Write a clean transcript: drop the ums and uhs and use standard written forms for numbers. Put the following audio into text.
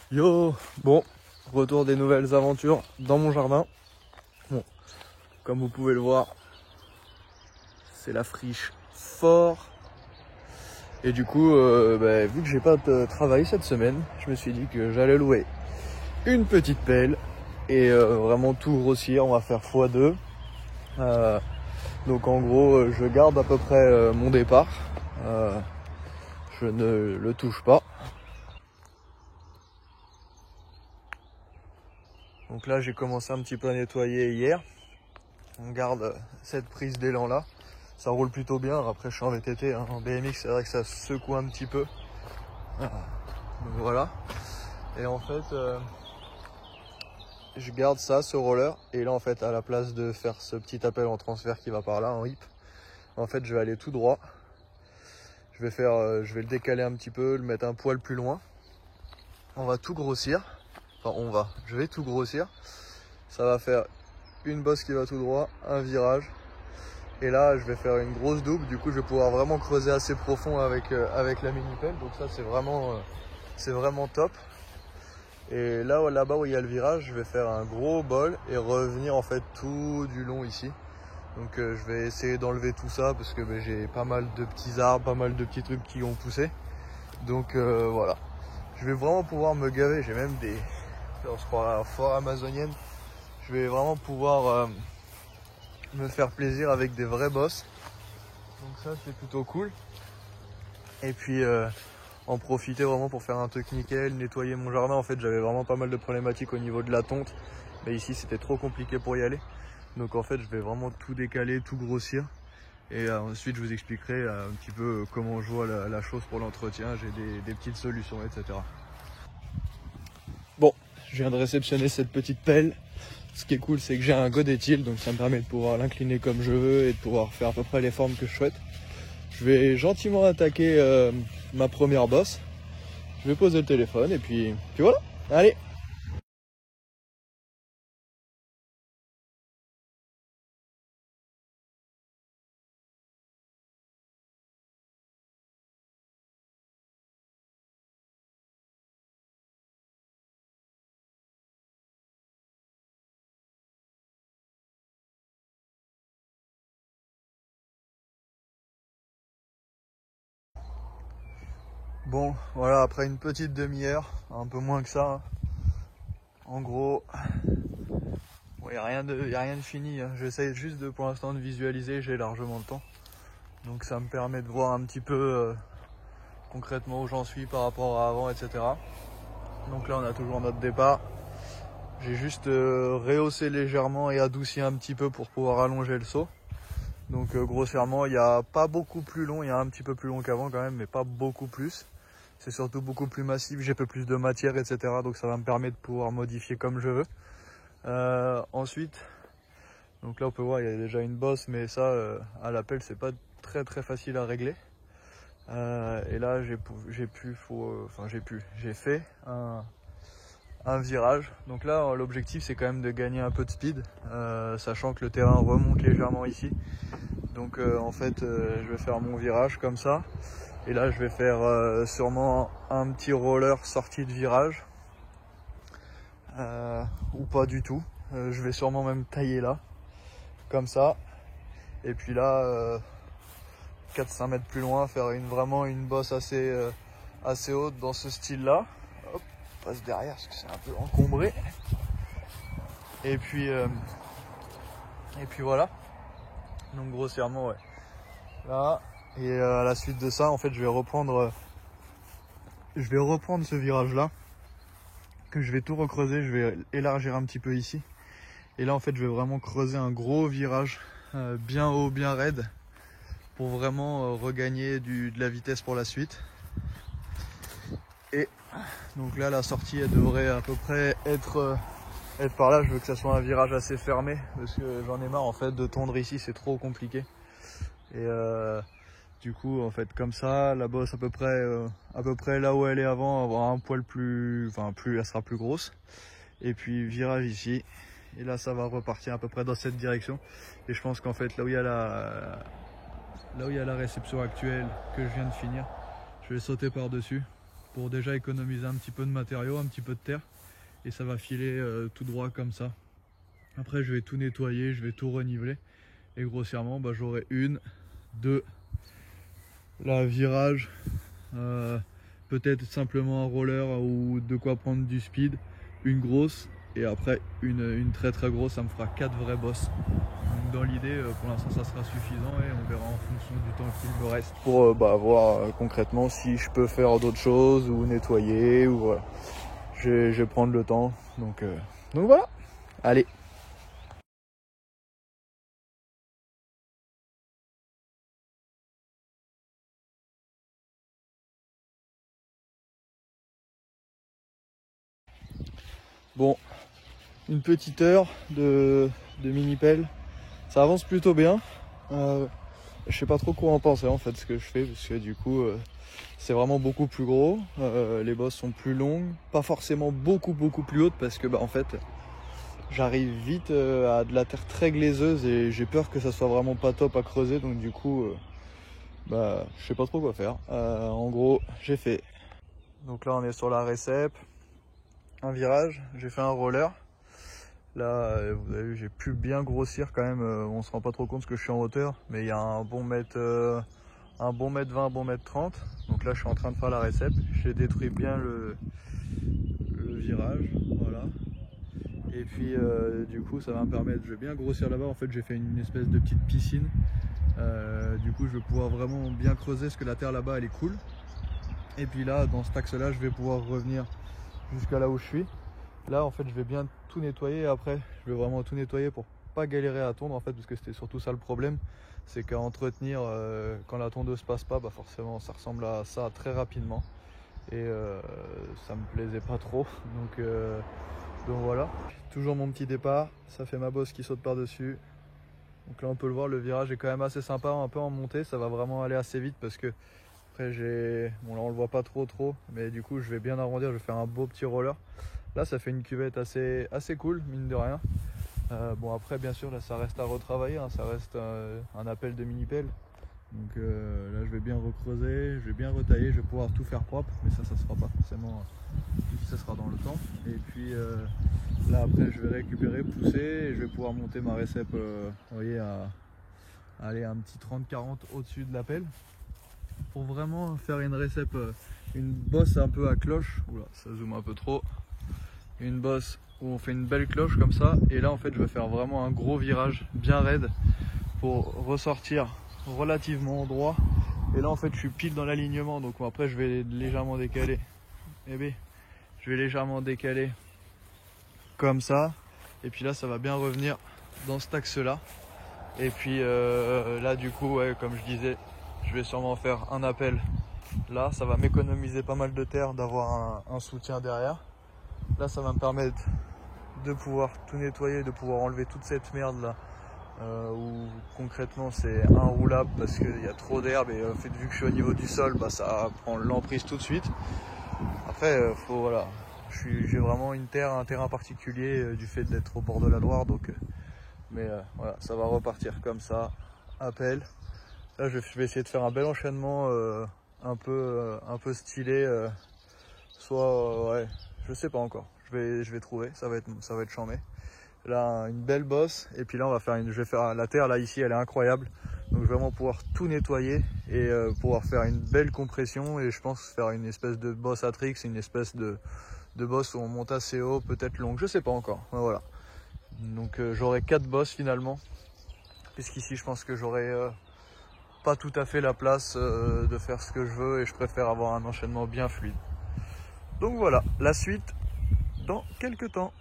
Yo, bon, retour des nouvelles aventures dans mon jardin. Bon, comme vous pouvez le voir, c'est la friche fort. Et du coup, vu que j'ai pas de travail cette semaine, je me suis dit que j'allais louer une petite pelle et vraiment tout grossir. On va faire x2. Donc en gros, je garde à peu près mon départ. Je ne le touche pas. Donc là, j'ai commencé un petit peu à nettoyer hier. On garde cette prise d'élan là. Ça roule plutôt bien. Après, je suis en VTT. En BMX, c'est vrai que ça secoue un petit peu. Donc voilà. Et en fait, je garde ça, ce roller. Et là, en fait, à la place de faire ce petit appel en transfert qui va par là, en hip, en fait, je vais aller tout droit. Je vais le décaler un petit peu, le mettre un poil plus loin. On va tout grossir. Enfin, je vais tout grossir. Ça va faire une bosse qui va tout droit, un virage. Et là, je vais faire une grosse double. Du coup, je vais pouvoir vraiment creuser assez profond avec la mini-pelle. Donc ça, c'est vraiment top. Et là-bas où il y a le virage, je vais faire un gros bol et revenir en fait tout du long ici. Donc je vais essayer d'enlever tout ça parce que j'ai pas mal de petits arbres, pas mal de petits trucs qui ont poussé. Donc voilà. Je vais vraiment pouvoir me gaver. J'ai même on se croirait à la forêt amazonienne. Je vais vraiment pouvoir me faire plaisir avec des vrais bosses. Donc ça, c'est plutôt cool. Et puis en profiter vraiment pour faire un truc nickel, nettoyer mon jardin. En fait, j'avais vraiment pas mal de problématiques au niveau de la tonte. Mais ici, c'était trop compliqué pour y aller. Donc en fait, je vais vraiment tout décaler, tout grossir. Et ensuite, je vous expliquerai un petit peu comment je vois la chose pour l'entretien. J'ai des petites solutions, etc. Bon, je viens de réceptionner cette petite pelle. Ce qui est cool, c'est que j'ai un godétil, donc ça me permet de pouvoir l'incliner comme je veux et de pouvoir faire à peu près les formes que je souhaite. Je vais gentiment attaquer ma première bosse. Je vais poser le téléphone et puis voilà. Allez! Bon, voilà, après une petite demi-heure, un peu moins que ça. En gros, il n'y a rien de fini. J'essaye juste pour l'instant de visualiser, j'ai largement le temps. Donc ça me permet de voir un petit peu concrètement où j'en suis par rapport à avant, etc. Donc là, on a toujours notre départ. J'ai juste rehaussé légèrement et adouci un petit peu pour pouvoir allonger le saut. Donc grossièrement, il n'y a pas beaucoup plus long, il y a un petit peu plus long qu'avant quand même, mais pas beaucoup plus. C'est surtout beaucoup plus massif, j'ai un peu plus de matière, etc. Donc ça va me permettre de pouvoir modifier comme je veux. Ensuite, donc là on peut voir, il y a déjà une bosse, mais ça, à la pelle, c'est pas très facile à régler. Et là, j'ai fait un virage. Donc là, l'objectif, c'est quand même de gagner un peu de speed, sachant que le terrain remonte légèrement ici. Donc en fait, je vais faire mon virage comme ça. Et là, je vais faire sûrement un petit roller sortie de virage. Ou pas du tout. Je vais sûrement même tailler là, comme ça. Et puis là, 4-5 mètres plus loin, faire vraiment une bosse assez haute dans ce style-là. Hop, on passe derrière parce que c'est un peu encombré. Et puis voilà. Donc grossièrement, ouais. Là. Et à la suite de ça, en fait, je vais reprendre ce virage-là, que je vais tout recreuser, je vais élargir un petit peu ici. Et là, en fait, je vais vraiment creuser un gros virage, bien haut, bien raide, pour vraiment regagner de la vitesse pour la suite. Et donc là, la sortie, elle devrait à peu près être par là. Je veux que ça soit un virage assez fermé, parce que j'en ai marre, en fait, de tondre ici, c'est trop compliqué. Et du coup, en fait, comme ça, la bosse à peu près là où elle est avant, avoir un poil elle sera plus grosse. Et puis virage ici. Et là, ça va repartir à peu près dans cette direction. Et je pense qu'en fait, là où il y a la réception actuelle que je viens de finir, je vais sauter par-dessus pour déjà économiser un petit peu de matériaux, un petit peu de terre, et ça va filer tout droit comme ça. Après je vais tout nettoyer, je vais tout reniveler, et grossièrement j'aurai une, deux, là virage, peut-être simplement un roller ou de quoi prendre du speed, une grosse, et après une très très grosse, ça me fera 4 vraies bosses. Donc dans l'idée, pour l'instant ça sera suffisant, et on verra en fonction du temps qu'il me reste pour voir concrètement si je peux faire d'autres choses ou nettoyer, ou voilà. Je vais prendre le temps, donc voilà, allez. Bon, une petite heure de mini-pelle, ça avance plutôt bien. Je sais pas trop quoi en penser en fait ce que je fais, parce que du coup c'est vraiment beaucoup plus gros, les bosses sont plus longues, pas forcément beaucoup plus hautes, parce que en fait j'arrive vite à de la terre très glaiseuse et j'ai peur que ça soit vraiment pas top à creuser, donc du coup je sais pas trop quoi faire. En gros j'ai fait, donc là on est sur la récep, un virage, j'ai fait un roller. Là, vous avez vu, j'ai pu bien grossir quand même, on se rend pas trop compte que je suis en hauteur, mais il y a un bon mètre 20, un bon mètre 30. Donc là, je suis en train de faire la récep. J'ai détruit bien le virage, voilà. Et puis, du coup, ça va me permettre, je vais bien grossir là-bas. En fait, j'ai fait une espèce de petite piscine. Du coup, je vais pouvoir vraiment bien creuser, parce que la terre là-bas, elle est cool. Et puis là, dans cet axe-là, je vais pouvoir revenir jusqu'à là où je suis. Là en fait je vais bien tout nettoyer, et après je vais vraiment tout nettoyer pour pas galérer à tondre en fait, parce que c'était surtout ça le problème, c'est qu'à entretenir quand la tondeuse passe pas, forcément ça ressemble à ça très rapidement, et ça me plaisait pas trop, donc voilà. Toujours mon petit départ, ça fait ma bosse qui saute par dessus. Donc là on peut le voir, le virage est quand même assez sympa, un peu en montée, ça va vraiment aller assez vite, parce que après bon là on le voit pas trop, mais du coup je vais bien arrondir, je vais faire un beau petit roller. Là ça fait une cuvette assez cool, mine de rien. Bon après bien sûr là ça reste à retravailler, hein, ça reste un appel de mini-pelle. Donc là je vais bien recreuser, je vais bien retailler, je vais pouvoir tout faire propre, mais ça sera pas forcément, ça sera dans le temps. Et puis là après je vais récupérer, pousser, et je vais pouvoir monter ma récep, vous voyez, à aller un petit 30-40 au-dessus de la pelle, pour vraiment faire une récep, une bosse un peu à cloche. Oula, ça zoome un peu trop. Une bosse où on fait une belle cloche comme ça, et là en fait je vais faire vraiment un gros virage bien raide pour ressortir relativement droit, et là en fait je suis pile dans l'alignement, donc après je vais légèrement décaler, je vais légèrement décaler comme ça, et puis là ça va bien revenir dans cet axe là, et puis là du coup ouais, comme je disais, je vais sûrement faire un appel là, ça va m'économiser pas mal de terre d'avoir un soutien derrière. Là ça va me permettre de pouvoir tout nettoyer, de pouvoir enlever toute cette merde là, où concrètement c'est inroulable parce qu'il y a trop d'herbe, et fait, vu que je suis au niveau du sol, ça prend l'emprise tout de suite. Après voilà, j'ai vraiment un terrain particulier du fait d'être au bord de la Loire, donc mais voilà, ça va repartir comme ça, appel. Là je vais essayer de faire un bel enchaînement un peu stylé, soit ouais, je sais pas encore, je vais trouver, ça va être chambé. Là une belle bosse, et puis là on va faire je vais faire la terre là ici, elle est incroyable, donc je vais vraiment pouvoir tout nettoyer et pouvoir faire une belle compression, et je pense faire une espèce de bosse à tricks, une espèce de bosse où on monte assez haut, peut-être longue, je sais pas encore. Voilà, donc j'aurai 4 bosses finalement, puisqu'ici je pense que j'aurai pas tout à fait la place de faire ce que je veux, et je préfère avoir un enchaînement bien fluide. Donc voilà, la suite dans quelques temps.